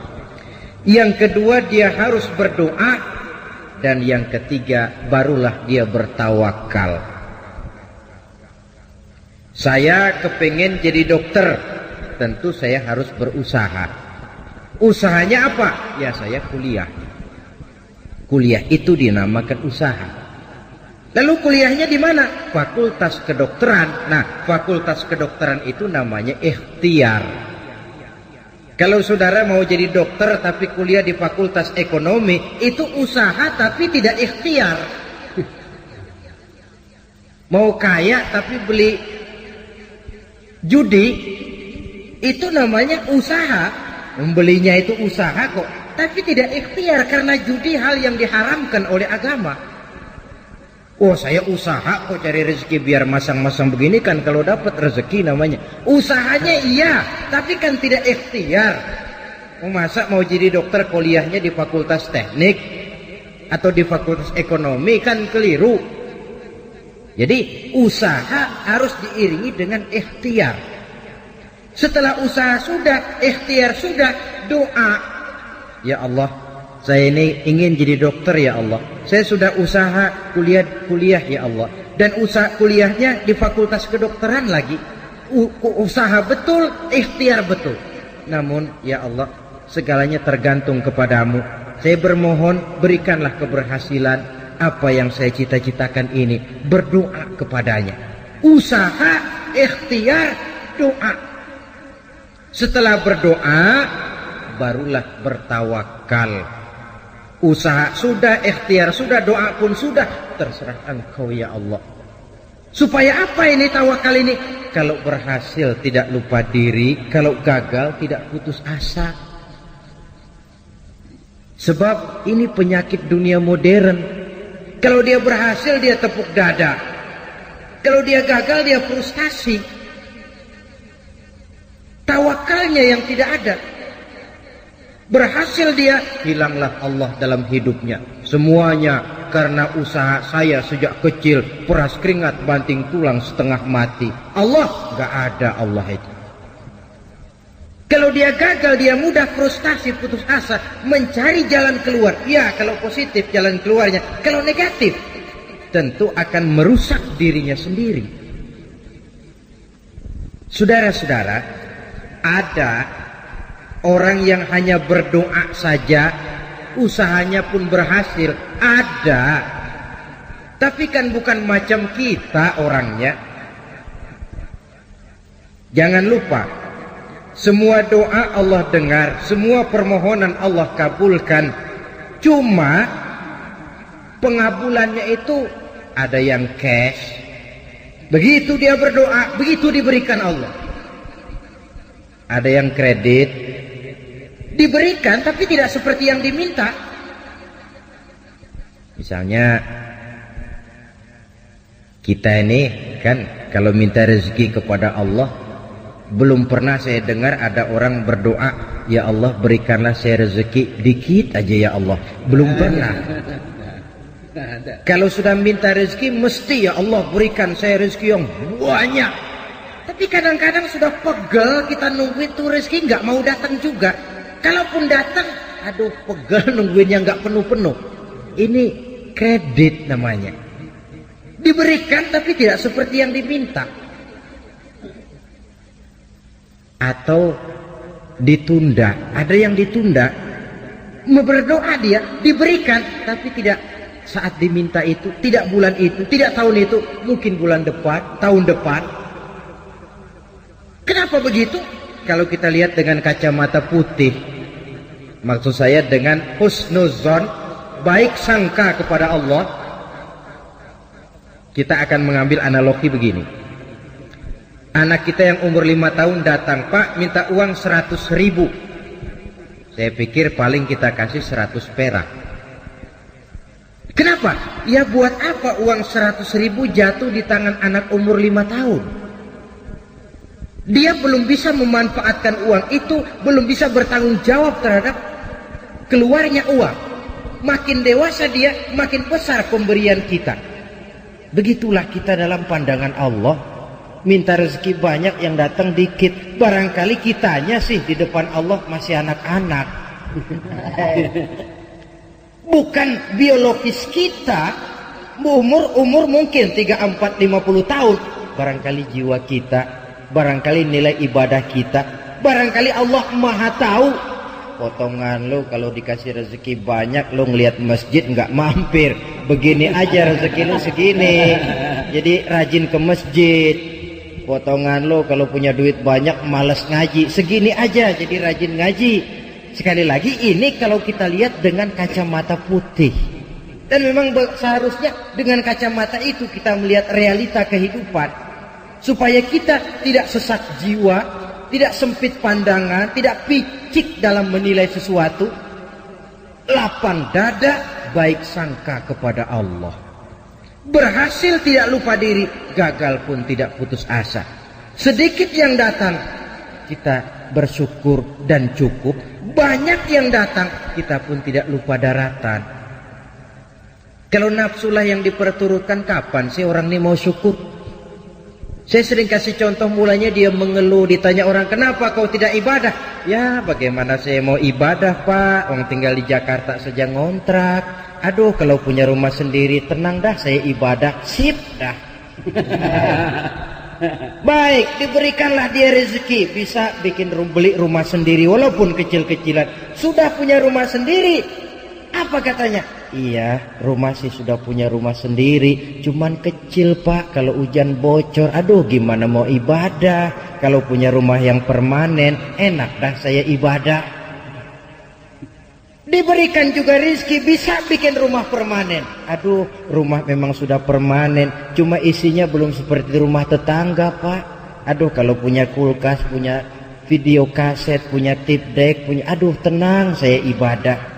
Yang kedua dia harus berdoa dan yang ketiga barulah dia bertawakal. Saya kepengen jadi dokter, tentu saya harus berusaha. Usahanya apa? Ya saya kuliah. Kuliah itu dinamakan usaha. Lalu kuliahnya di mana? Fakultas kedokteran. Nah, fakultas kedokteran itu namanya ikhtiar. Kalau saudara mau jadi dokter tapi kuliah di fakultas ekonomi, itu usaha tapi tidak ikhtiar. Mau kaya tapi beli judi, itu namanya usaha. Membelinya itu usaha kok, tapi tidak ikhtiar karena judi hal yang diharamkan oleh agama. Oh, saya usaha kok cari rezeki biar masang-masang begini kan kalau dapat rezeki namanya. Usahanya iya, tapi kan tidak ikhtiar. Masa mau jadi dokter kuliahnya di fakultas teknik atau di fakultas ekonomi, kan keliru. Jadi usaha harus diiringi dengan ikhtiar. Setelah usaha sudah, ikhtiar sudah, doa. Ya Allah, saya ini ingin jadi dokter ya Allah. Saya sudah usaha kuliah ya Allah. Dan usaha kuliahnya di fakultas kedokteran lagi. Usaha betul, ikhtiar betul. Namun ya Allah, segalanya tergantung kepadamu. Saya bermohon berikanlah keberhasilan apa yang saya cita-citakan ini. Berdoa kepadanya. Usaha, ikhtiar, doa. Setelah berdoa, barulah bertawakal. Usaha sudah, ikhtiar sudah, doa pun sudah, terserah Engkau ya Allah. Supaya apa ini tawakal ini? Kalau berhasil tidak lupa diri, kalau gagal tidak putus asa. Sebab ini penyakit dunia modern. Kalau dia berhasil dia tepuk dada, kalau dia gagal dia frustasi. Tawakalnya yang tidak ada. Berhasil dia, hilanglah Allah dalam hidupnya. Semuanya karena usaha saya sejak kecil, peras keringat banting tulang setengah mati. Allah, gak ada Allah itu. Kalau dia gagal, dia mudah frustasi, putus asa, mencari jalan keluar. Ya, kalau positif jalan keluarnya. Kalau negatif, tentu akan merusak dirinya sendiri. Saudara-saudara, ada orang yang hanya berdoa saja, usahanya pun berhasil. Ada. Tapi kan bukan macam kita orangnya. Jangan lupa, semua doa Allah dengar, semua permohonan Allah kabulkan. Cuma pengabulannya itu ada yang cash. Begitu dia berdoa, begitu diberikan Allah. Ada yang kredit, diberikan tapi tidak seperti yang diminta. Misalnya kita ini kan kalau minta rezeki kepada Allah, belum pernah saya dengar ada orang berdoa, ya Allah berikanlah saya rezeki dikit aja ya Allah. Belum pernah. Kalau sudah minta rezeki mesti ya Allah berikan saya rezeki yang banyak. Tapi kadang-kadang sudah pegel kita nungguin tuh rezeki nggak mau datang juga. Kalaupun datang, aduh pegel nungguinnya nggak penuh-penuh. Ini kredit namanya. Diberikan tapi tidak seperti yang diminta. Atau ditunda. Ada yang ditunda. Berdoa dia, diberikan tapi tidak saat diminta itu, tidak bulan itu, tidak tahun itu, mungkin bulan depan, tahun depan. Kenapa begitu? Kalau kita lihat dengan kacamata putih, maksud saya dengan husnuzon, baik sangka kepada Allah, kita akan mengambil analogi begini. Anak kita yang umur 5 tahun datang, Pak minta uang 100.000. Saya pikir paling kita kasih 100 perak. Kenapa? Ya buat apa uang 100.000 jatuh di tangan anak umur 5 tahun? Dia belum bisa memanfaatkan uang itu, belum bisa bertanggung jawab terhadap keluarnya uang. Makin dewasa dia, makin besar pemberian kita. Begitulah kita dalam pandangan Allah. Minta rezeki banyak, yang datang dikit. Barangkali kitanya sih di depan Allah masih anak-anak. Bukan biologis kita. Umur mungkin 3, 4, 50 tahun. Barangkali jiwa kita, barangkali nilai ibadah kita, barangkali Allah Maha tahu. Potongan lo kalau dikasih rezeki banyak, lo ngelihat masjid nggak mampir. Begini aja rezeki lo segini. Jadi rajin ke masjid. Potongan lo kalau punya duit banyak malas ngaji. Segini aja jadi rajin ngaji. Sekali lagi ini kalau kita lihat dengan kacamata putih. Dan memang seharusnya dengan kacamata itu kita melihat realita kehidupan. Supaya kita tidak sesak jiwa, tidak sempit pandangan, tidak picik dalam menilai sesuatu. Lapang dada, baik sangka kepada Allah. Berhasil tidak lupa diri, gagal pun tidak putus asa. Sedikit yang datang, kita bersyukur dan cukup. Banyak yang datang, kita pun tidak lupa daratan. Kalau nafsulah yang diperturutkan, kapan sih orang ini mau syukur? Saya sering kasih contoh, mulanya dia mengeluh, ditanya orang, kenapa kau tidak ibadah? Ya bagaimana saya mau ibadah pak, orang tinggal di Jakarta saja ngontrak. Aduh kalau punya rumah sendiri, tenang dah saya ibadah, sip dah. Baik, diberikanlah dia rezeki, bisa beli rumah sendiri walaupun kecil-kecilan. Sudah punya rumah sendiri, apa katanya? Iya, rumah sih sudah punya rumah sendiri, cuman kecil pak, kalau hujan bocor, aduh gimana mau ibadah. Kalau punya rumah yang permanen, enak dah saya ibadah. Diberikan juga rezeki, bisa bikin rumah permanen. Aduh, rumah memang sudah permanen, cuma isinya belum seperti rumah tetangga pak. Aduh kalau punya kulkas, punya video kaset, punya tape deck, aduh tenang saya ibadah.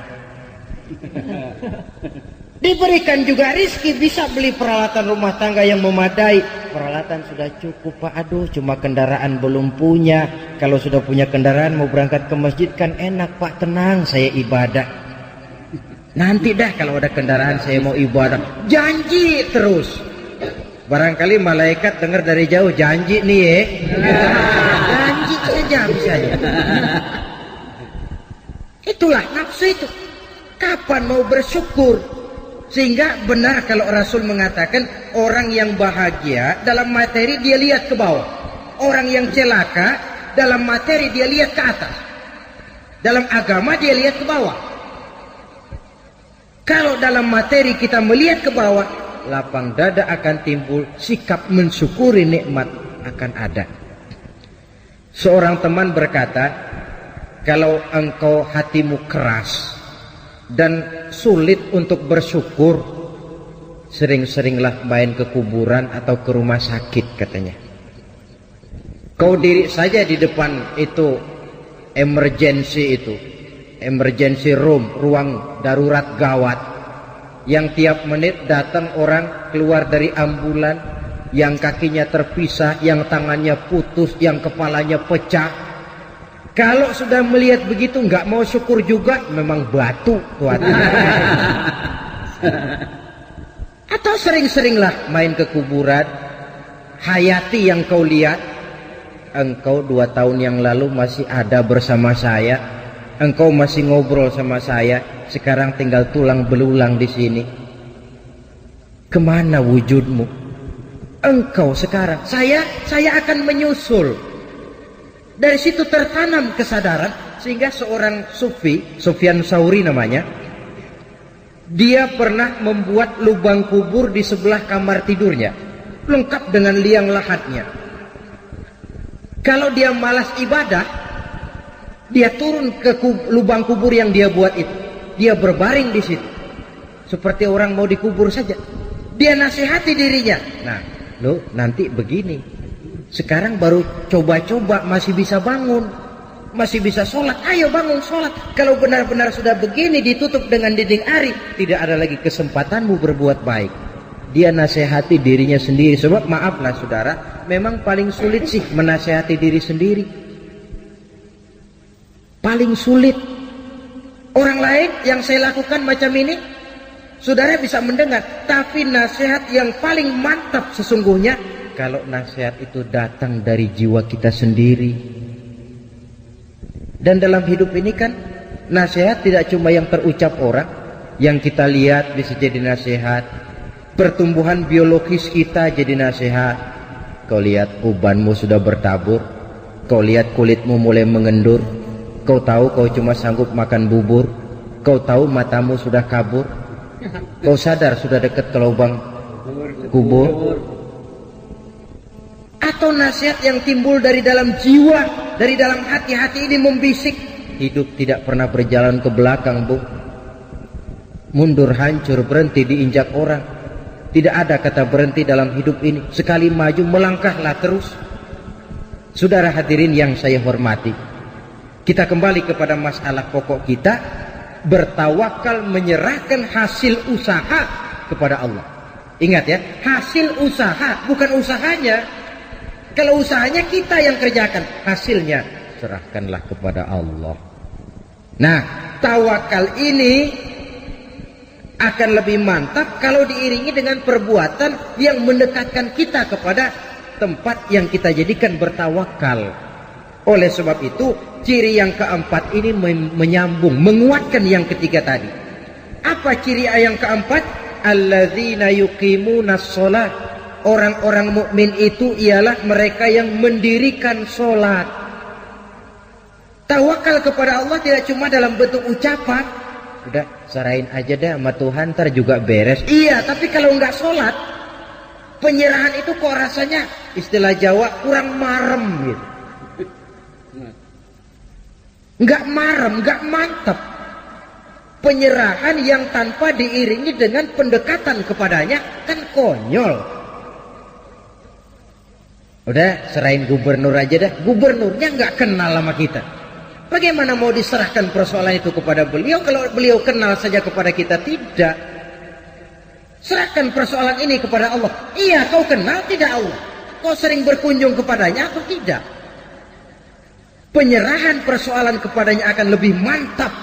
Diberikan juga rezeki, bisa beli peralatan rumah tangga yang memadai. Peralatan sudah cukup pak, aduh cuma kendaraan belum punya. Kalau sudah punya kendaraan mau berangkat ke masjid kan enak pak, tenang saya ibadah. Nanti dah kalau ada kendaraan saya mau ibadah. Janji terus. Barangkali malaikat dengar dari jauh, janji nih ya. Janji saja misalnya. Itulah nafsu itu. Kapan mau bersyukur? Sehingga benar kalau Rasul mengatakan orang yang bahagia dalam materi dia lihat ke bawah. Orang yang celaka dalam materi dia lihat ke atas. Dalam agama dia lihat ke bawah. Kalau dalam materi kita melihat ke bawah, lapang dada akan timbul, sikap mensyukuri nikmat akan ada. Seorang teman berkata, kalau engkau hatimu keras dan sulit untuk bersyukur, sering-seringlah main ke kuburan atau ke rumah sakit katanya. Kau diri saja di depan itu emergency room, ruang darurat gawat, yang tiap menit datang orang keluar dari ambulan, yang kakinya terpisah, yang tangannya putus, yang kepalanya pecah. Kalau sudah melihat begitu nggak mau syukur juga, memang batu tuh hati. Atau sering-seringlah main ke kuburan. Hayati yang kau lihat, engkau 2 tahun yang lalu masih ada bersama saya, engkau masih ngobrol sama saya, sekarang tinggal tulang belulang di sini. Kemana wujudmu? Engkau sekarang, saya akan menyusul. Dari situ tertanam kesadaran, sehingga seorang sufi, Sufyan Tsauri namanya, dia pernah membuat lubang kubur di sebelah kamar tidurnya, lengkap dengan liang lahatnya. Kalau dia malas ibadah, dia turun ke lubang kubur yang dia buat itu, dia berbaring di situ seperti orang mau dikubur saja. Dia nasihati dirinya, nah lo nanti begini, sekarang baru coba-coba masih bisa bangun, masih bisa sholat, ayo bangun sholat. Kalau benar-benar sudah begini ditutup dengan dinding ari, tidak ada lagi kesempatanmu berbuat baik. Dia nasihati dirinya sendiri. Sebab maaflah saudara, memang paling sulit sih menasihati diri sendiri. Paling sulit. Orang lain yang saya lakukan macam ini, saudara bisa mendengar. Tapi nasihat yang paling mantap sesungguhnya, kalau nasihat itu datang dari jiwa kita sendiri. Dan dalam hidup ini kan, nasihat tidak cuma yang terucap orang, Yang kita lihat bisa jadi nasihat. Pertumbuhan biologis kita jadi nasihat. Kau lihat ubanmu sudah bertabur. Kau lihat kulitmu mulai mengendur. Kau tahu kau cuma sanggup makan bubur. Kau tahu matamu sudah kabur. Kau sadar sudah dekat ke lubang kubur. Atau nasihat yang timbul dari dalam jiwa, dari dalam hati-hati ini membisik. Hidup tidak pernah berjalan ke belakang, Bu. Mundur hancur, berhenti diinjak orang. Tidak ada kata berhenti dalam hidup ini. Sekali maju melangkahlah terus. Saudara hadirin yang saya hormati, kita kembali kepada masalah pokok kita. Bertawakal, menyerahkan hasil usaha kepada Allah. Ingat ya, hasil usaha, bukan usahanya. Kalau usahanya kita yang kerjakan, hasilnya serahkanlah kepada Allah. Nah, tawakal ini akan lebih mantap kalau diiringi dengan perbuatan yang mendekatkan kita kepada tempat yang kita jadikan bertawakal. Oleh sebab itu, ciri yang keempat ini menyambung, menguatkan yang ketiga tadi. Apa ciri yang keempat? Alladzina yuqimunas shalah. Orang-orang mukmin itu ialah mereka yang mendirikan sholat. Tawakal kepada Allah tidak cuma dalam bentuk ucapan. Udah, serahin aja deh sama Tuhan, ntar juga beres. Iya, tapi kalau nggak sholat, penyerahan itu kok rasanya, istilah Jawa, kurang marem gitu. Nggak marem, nggak mantap. Penyerahan yang tanpa diiringi dengan pendekatan kepadanya kan konyol. Udah, serahin gubernur aja dah. Gubernurnya nggak kenal sama kita. Bagaimana mau diserahkan persoalan itu kepada beliau kalau beliau kenal saja kepada kita? Tidak. Serahkan persoalan ini kepada Allah. Iya, kau kenal tidak Allah? Kau sering berkunjung kepadanya atau tidak? Penyerahan persoalan kepadanya akan lebih mantap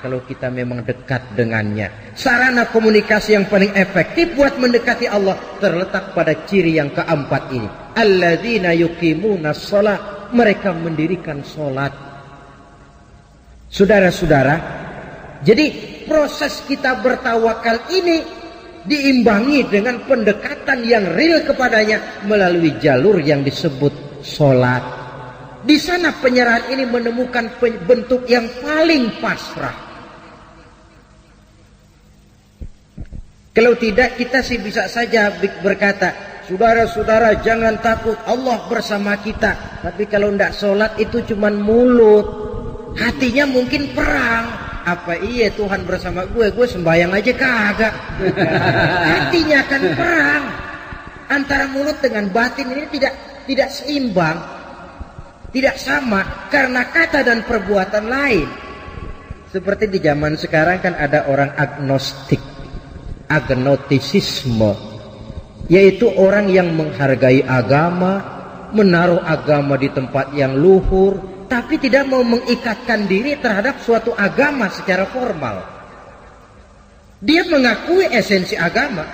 kalau kita memang dekat dengannya. Sarana komunikasi yang paling efektif buat mendekati Allah terletak pada ciri yang keempat ini. Alladzina yuqimunas shalah. Mereka mendirikan sholat. Saudara-saudara, jadi proses kita bertawakal ini diimbangi dengan pendekatan yang real kepadanya melalui jalur yang disebut sholat. Di sana penyerahan ini menemukan bentuk yang paling pasrah. Kalau tidak, kita sih bisa saja berkata, saudara-saudara jangan takut, Allah bersama kita. Tapi kalau tidak sholat itu cuma mulut. Hatinya mungkin perang. Apa iya Tuhan bersama gue sembahyang aja kagak. Hatinya akan perang. Antara mulut dengan batin ini tidak seimbang, tidak sama karena kata dan perbuatan lain. Seperti di zaman sekarang kan ada orang agnostik, agnotisisme, yaitu orang yang menghargai agama, menaruh agama di tempat yang luhur, tapi tidak mau mengikatkan diri terhadap suatu agama secara formal. Dia mengakui esensi agama,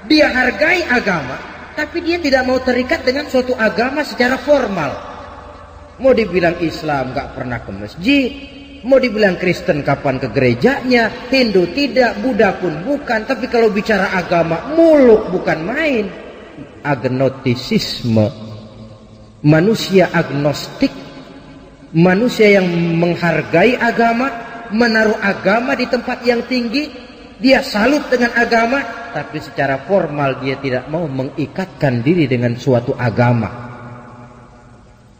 dia hargai agama, tapi dia tidak mau terikat dengan suatu agama secara formal. Mau dibilang Islam gak pernah ke masjid, mau dibilang Kristen kapan ke gerejanya, Hindu tidak, Buddha pun bukan. Tapi kalau bicara agama, muluk bukan main. Agnotisisme, manusia agnostik, manusia yang menghargai agama, menaruh agama di tempat yang tinggi. Dia salut dengan agama, tapi secara formal dia tidak mau mengikatkan diri dengan suatu agama.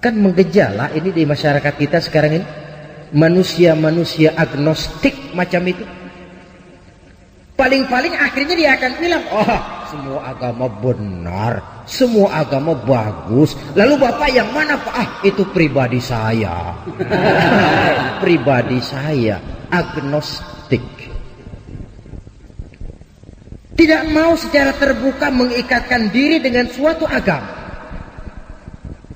Kan menggejala ini di masyarakat kita sekarang ini. Manusia-manusia agnostik macam itu. Paling-paling akhirnya dia akan bilang, oh semua agama benar, semua agama bagus. Lalu Bapak yang mana Pak? Itu pribadi saya. Pribadi saya, agnostik. Tidak mau secara terbuka mengikatkan diri dengan suatu agama.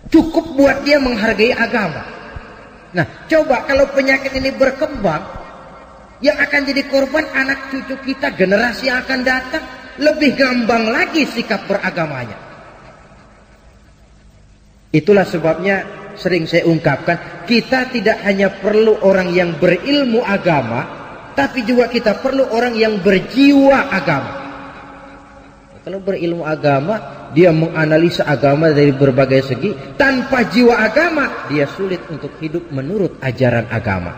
Cukup buat dia menghargai agama. Nah, coba kalau penyakit ini berkembang, yang akan jadi korban anak cucu kita, generasi yang akan datang, lebih gampang lagi sikap beragamanya. Itulah sebabnya sering saya ungkapkan, kita tidak hanya perlu orang yang berilmu agama, tapi juga kita perlu orang yang berjiwa agama. Kalau berilmu agama, dia menganalisa agama dari berbagai segi. Tanpa jiwa agama, dia sulit untuk hidup menurut ajaran agama.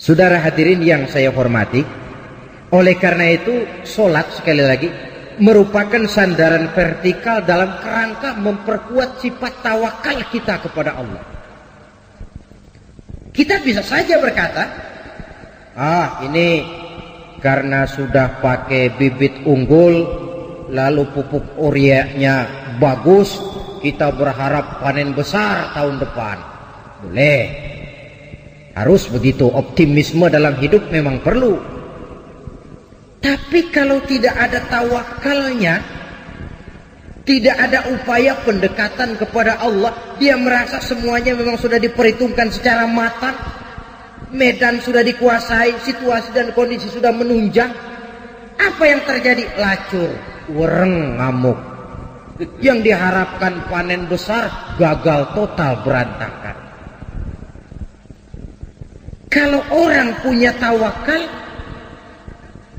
Saudara hadirin yang saya hormati, oleh karena itu sholat sekali lagi merupakan sandaran vertikal dalam kerangka memperkuat sifat tawakal kita kepada Allah. Kita bisa saja berkata, ini karena sudah pakai bibit unggul, lalu pupuk ureanya bagus, kita berharap panen besar tahun depan. Boleh, harus begitu. Optimisme dalam hidup memang perlu. Tapi kalau tidak ada tawakalnya, tidak ada upaya pendekatan kepada Allah, dia merasa semuanya memang sudah diperhitungkan secara matang, medan sudah dikuasai, situasi dan kondisi sudah menunjang. Apa yang terjadi? Lacur, wereng, ngamuk. Yang diharapkan panen besar gagal total, berantakan. Kalau orang punya tawakal,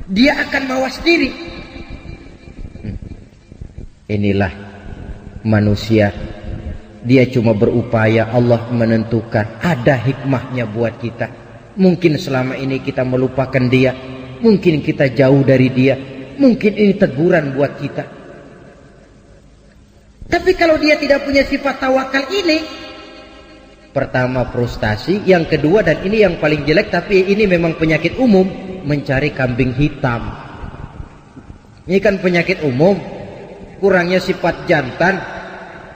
dia akan mawas diri. Inilah manusia. Dia cuma berupaya, Allah menentukan. Ada hikmahnya buat kita. Mungkin selama ini kita melupakan dia, mungkin kita jauh dari dia, mungkin ini teguran buat kita. Tapi kalau dia tidak punya sifat tawakal ini, pertama frustasi, yang kedua, dan ini yang paling jelek, tapi ini memang penyakit umum, mencari kambing hitam. Ini kan penyakit umum, kurangnya sifat jantan,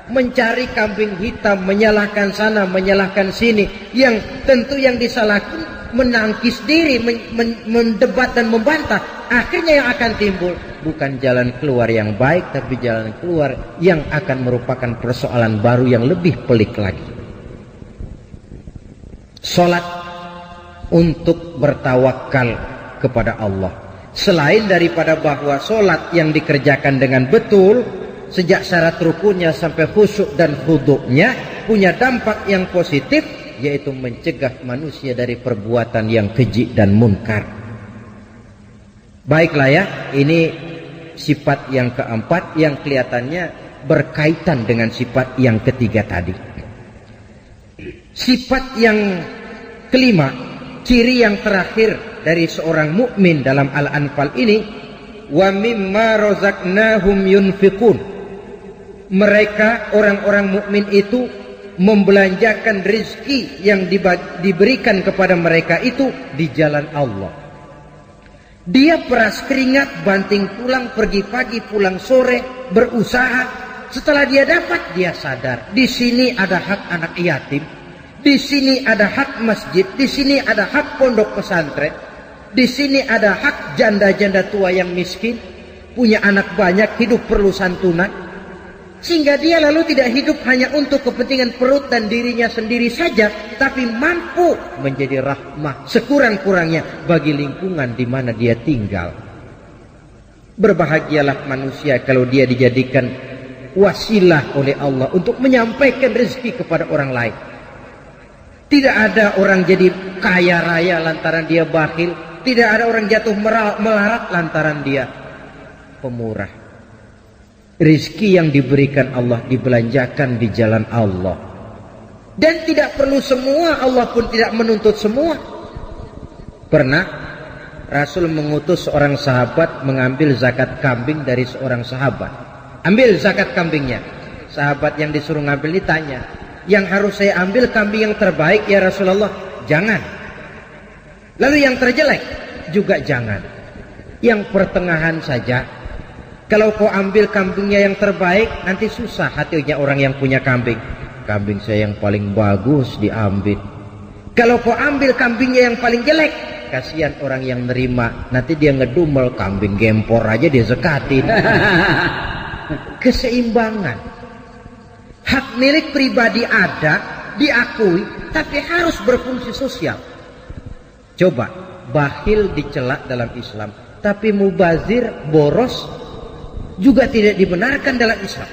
mencari kambing hitam, menyalahkan sana, menyalahkan sini, yang tentu yang disalahkan menangkis diri, mendebat dan membantah. Akhirnya yang akan timbul bukan jalan keluar yang baik, tapi jalan keluar yang akan merupakan persoalan baru yang lebih pelik lagi. Salat untuk bertawakal kepada Allah. Selain daripada bahwa salat yang dikerjakan dengan betul, sejak syarat rukunnya sampai khusyuk dan khuduknya, punya dampak yang positif, yaitu mencegah manusia dari perbuatan yang keji dan munkar. Baiklah ya, ini sifat yang keempat yang kelihatannya berkaitan dengan sifat yang ketiga tadi. Sifat yang kelima, ciri yang terakhir dari seorang mukmin dalam Al-Anfal ini, wa mimma razaqnahum yunfiqun. Mereka orang-orang mukmin itu membelanjakan rezeki yang diberikan kepada mereka itu di jalan Allah. Dia peras keringat, banting tulang, pergi pagi pulang sore, berusaha. Setelah dia dapat, dia sadar di sini ada hak anak yatim, di sini ada hak masjid, di sini ada hak pondok pesantren, di sini ada hak janda-janda tua yang miskin, punya anak banyak, hidup perlu santunan. Sehingga dia lalu tidak hidup hanya untuk kepentingan perut dan dirinya sendiri saja, tapi mampu menjadi rahmah sekurang-kurangnya bagi lingkungan di mana dia tinggal. Berbahagialah manusia kalau dia dijadikan wasilah oleh Allah untuk menyampaikan rezeki kepada orang lain. Tidak ada orang jadi kaya raya lantaran dia bakhil. Tidak ada orang jatuh melarat lantaran dia pemurah. Rizki yang diberikan Allah dibelanjakan di jalan Allah. Dan tidak perlu semua, Allah pun tidak menuntut semua. Pernah Rasul mengutus seorang sahabat mengambil zakat kambing dari seorang sahabat. Ambil zakat kambingnya. Sahabat yang disuruh ngambil ditanya, yang harus saya ambil kambing yang terbaik ya Rasulullah? Jangan. Lalu yang terjelek juga jangan. Yang pertengahan saja. Kalau kau ambil kambingnya yang terbaik, nanti susah hatinya orang yang punya kambing. Kambing saya yang paling bagus diambil. Kalau kau ambil kambingnya yang paling jelek, kasihan orang yang nerima. Nanti dia ngedumel, kambing gempor aja dia zakatin. Keseimbangan. Hak milik pribadi ada, diakui, tapi harus berfungsi sosial. Coba, bakhil dicela dalam Islam, tapi mubazir, boros juga tidak dibenarkan dalam Islam.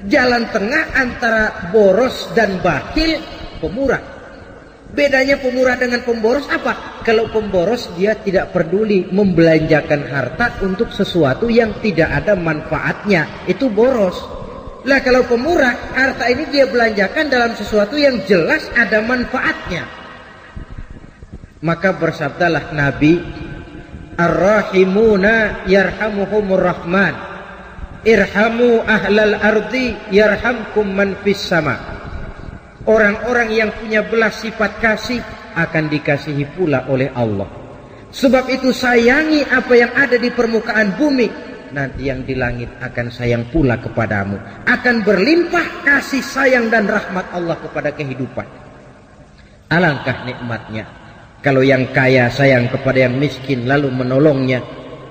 Jalan tengah antara boros dan bakhil, pemurah. Bedanya pemurah dengan pemboros apa? Kalau pemboros dia tidak peduli membelanjakan harta untuk sesuatu yang tidak ada manfaatnya. Itu boros. Lah kalau pemurah, harta ini dia belanjakan dalam sesuatu yang jelas ada manfaatnya. Maka bersabdalah Nabi, Ar-Rahimuna yarhamuhumur Rahman, irhamu ahlal ardi yarhamkum man fis sama. Orang-orang yang punya belas sifat kasih akan dikasihi pula oleh Allah. Sebab itu sayangi apa yang ada di permukaan bumi, nanti yang di langit akan sayang pula kepadamu. Akan berlimpah kasih sayang dan rahmat Allah kepada kehidupan. Alangkah nikmatnya kalau yang kaya sayang kepada yang miskin lalu menolongnya,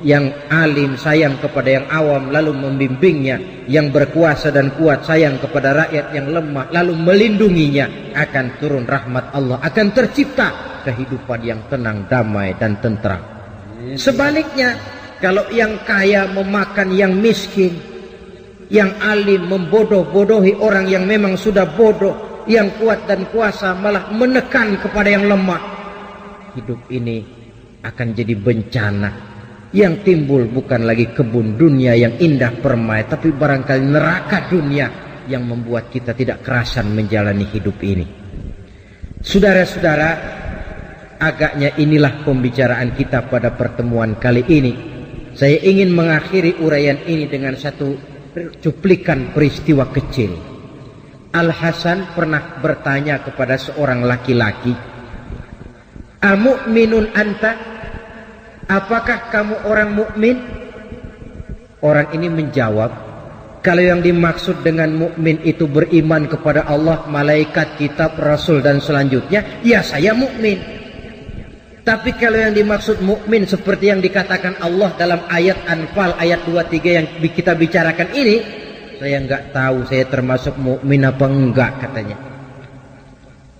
yang alim sayang kepada yang awam lalu membimbingnya, yang berkuasa dan kuat sayang kepada rakyat yang lemah lalu melindunginya, akan turun rahmat Allah, akan tercipta kehidupan yang tenang, damai dan tentram. Sebaliknya, kalau yang kaya memakan yang miskin, yang alim membodoh-bodohi orang yang memang sudah bodoh, yang kuat dan kuasa malah menekan kepada yang lemah, hidup ini akan jadi bencana. Yang timbul bukan lagi kebun dunia yang indah permai, tapi barangkali neraka dunia yang membuat kita tidak kerasan menjalani hidup ini. Saudara-saudara, agaknya inilah pembicaraan kita pada pertemuan kali ini. Saya ingin mengakhiri uraian ini dengan satu cuplikan peristiwa kecil. Al-Hasan pernah bertanya kepada seorang laki-laki, "Amu'minun anta?" Apakah kamu orang mukmin? Orang ini menjawab, kalau yang dimaksud dengan mukmin itu beriman kepada Allah, malaikat, kitab, rasul dan selanjutnya, ya saya mukmin. Tapi kalau yang dimaksud mukmin seperti yang dikatakan Allah dalam ayat Anfal ayat 23 yang kita bicarakan ini, saya enggak tahu saya termasuk mukmin apa enggak, katanya.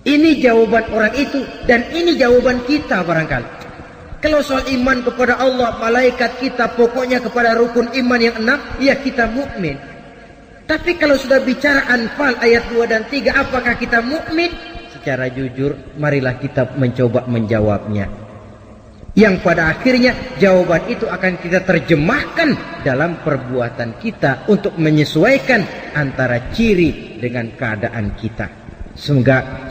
Ini jawaban orang itu dan ini jawaban kita barangkali. Kalau soal iman kepada Allah, malaikat, kita, pokoknya kepada rukun iman yang 6, ya kita mukmin. Tapi kalau sudah bicara Anfal ayat 2 dan 3, apakah kita mukmin? Secara jujur, marilah kita mencoba menjawabnya. Yang pada akhirnya jawaban itu akan kita terjemahkan dalam perbuatan kita untuk menyesuaikan antara ciri dengan keadaan kita.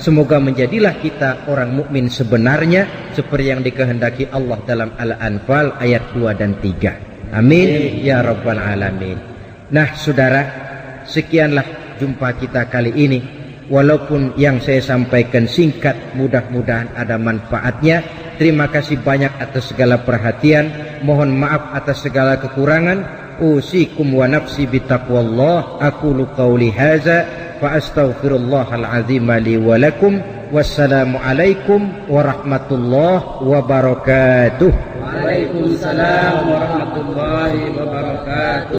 Semoga menjadilah kita orang mukmin sebenarnya seperti yang dikehendaki Allah dalam Al-Anfal ayat 2 dan 3. Amin ya rabbal alamin. Nah, saudara, sekianlah jumpa kita kali ini. Walaupun yang saya sampaikan singkat, mudah-mudahan ada manfaatnya. Terima kasih banyak atas segala perhatian. Mohon maaf atas segala kekurangan. Usikum wa nafsi bitaqwallah. Aqulu qawli hadza fa astaghfirullahal azim li wa lakum. Wassalamu alaikum warahmatullahi wabarakatuh. Waalaikumsalam warahmatullahi wabarakatuh.